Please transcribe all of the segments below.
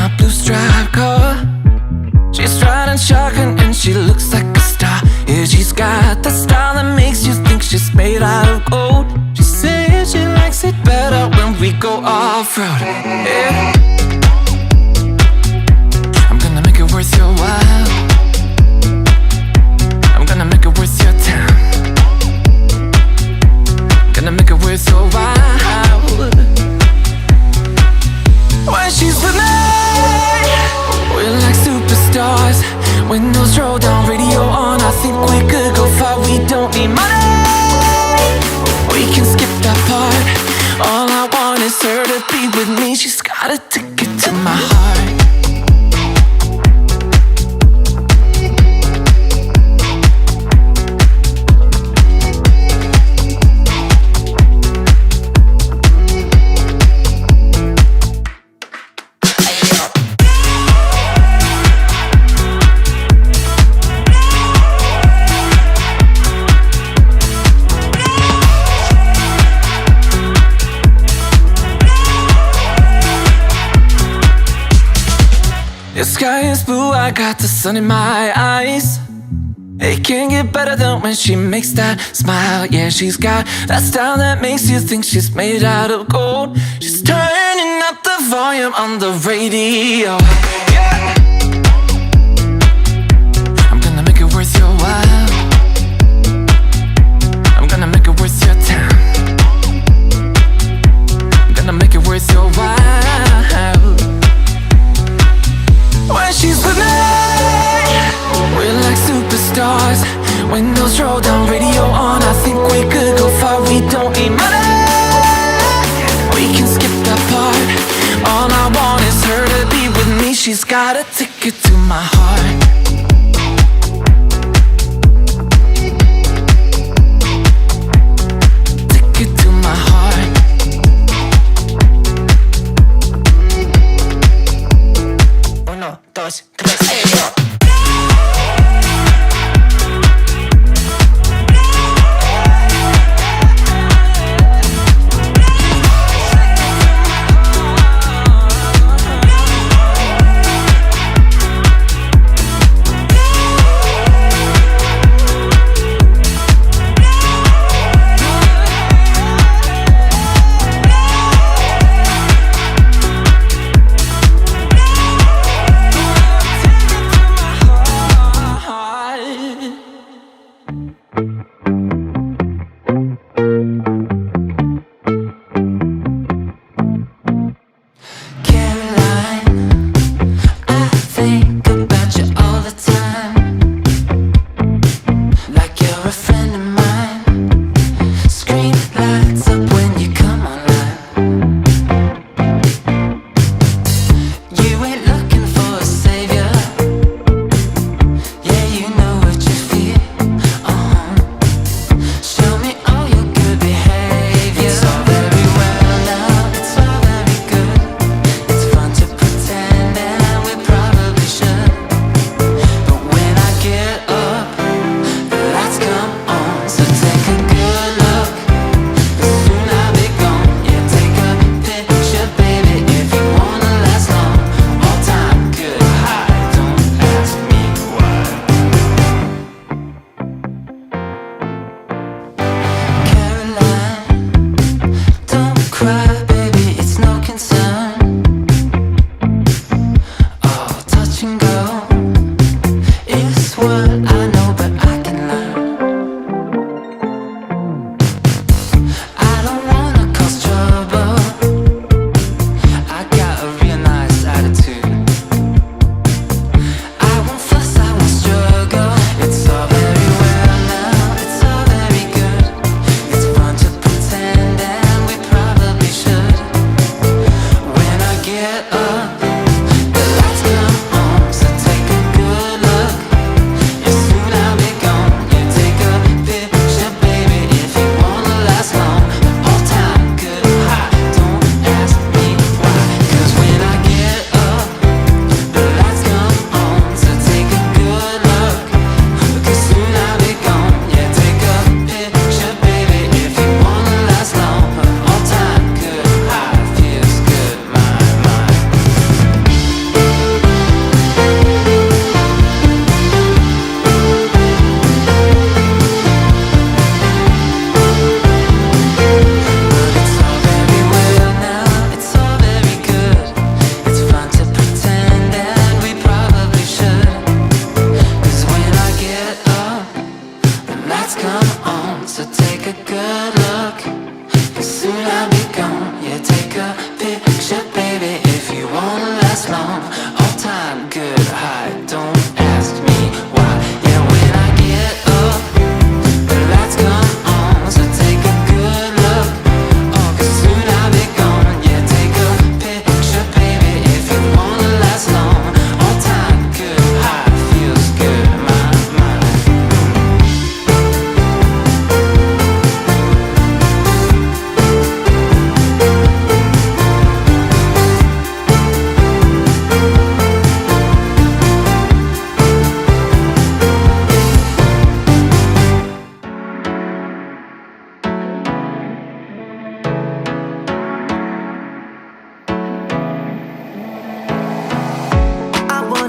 my blue striped car. She's riding shotgun and she looks like a star. Yeah, she's got the style that makes you think she's made out of gold. She says she likes it better when we go off-road. Yeah. I'm gonna make it worth your while. I'm gonna make it worth your time. Gonna make it worth your while. When she's with me, we're like superstars. Windows roll down, radio on. I think we could go far. We don't need money. We can skip that part. All I want is her to be with me. She's got a ticket to my heart. The sky is blue, I got the sun in my eyes. It can't get better than when she makes that smile. Yeah, she's got that style that makes you think she's made out of gold. She's turning up the volume on the radio. Yeah. I'm gonna make it worth your while. I'm gonna make it worth your time. I'm gonna make it worth your while. When she's with me, we're like superstars. Windows roll down, radio on. I think we could go far. We don't need money. We can skip that part. All I want is her to be with me. She's got a ticket to my heart. Ticket to my heart. Uno, dos, tres,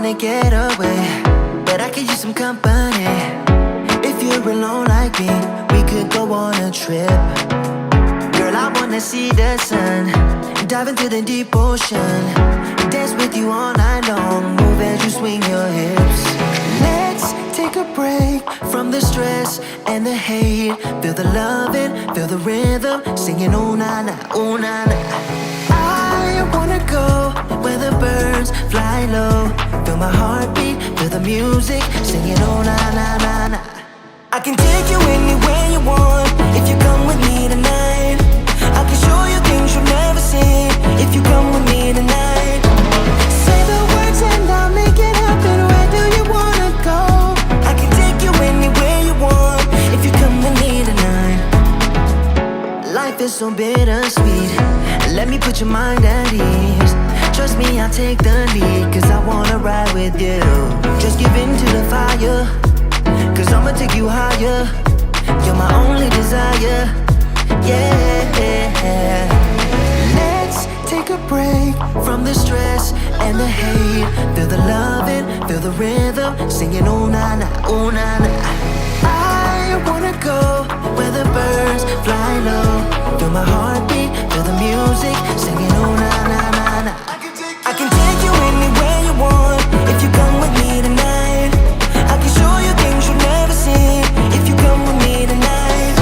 wanna get away, but I could use some company. If you're alone like me, we could go on a trip. Girl, I wanna see the sun, dive into the deep ocean, dance with you all night long, move as you swing your hips. Let's take a break from the stress and the hate. Feel the loving, feel the rhythm, singing oh na na, oh na na. I wanna go where the birds fly low, feel my heartbeat, feel the music, singing oh na na na na. I can take you anywhere you want if you come with me tonight. I can show you things you've never seen if you come with me tonight. Say the words and I'll make it happen. Where do you wanna go? I can take you anywhere you want if you come with me tonight. Life is so bittersweet, let me put your mind at ease. Trust me, I'll take the lead, cause I wanna ride with you. Just give in to the fire, cause I'ma take you higher. You're my only desire, yeah. Let's take a break from the stress and the hate. Feel the loving, feel the rhythm, singing oh na na, oh na na. I wanna go where the birds fly low, feel my heartbeat, feel the music, singing oh na na na na. I can take you anywhere you want if you come with me tonight. I can show you things you've never seen if you come with me tonight.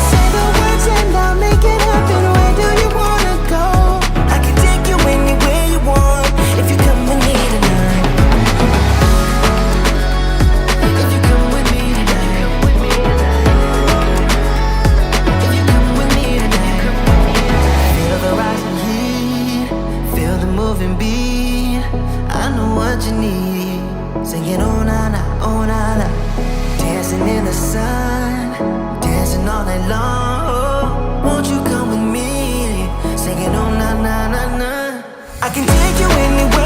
Say the words and I'll make it happen. Where do you wanna go? I can take you anywhere you want if you come with me tonight. If you come with me tonight. If you come with me tonight. Feel the rising heat, feel the moving beat. I know what you need, singing oh na na, oh na na. Dancing in the sun, dancing all night long. Won't you come with me, singing oh na na na na. I can take you anywhere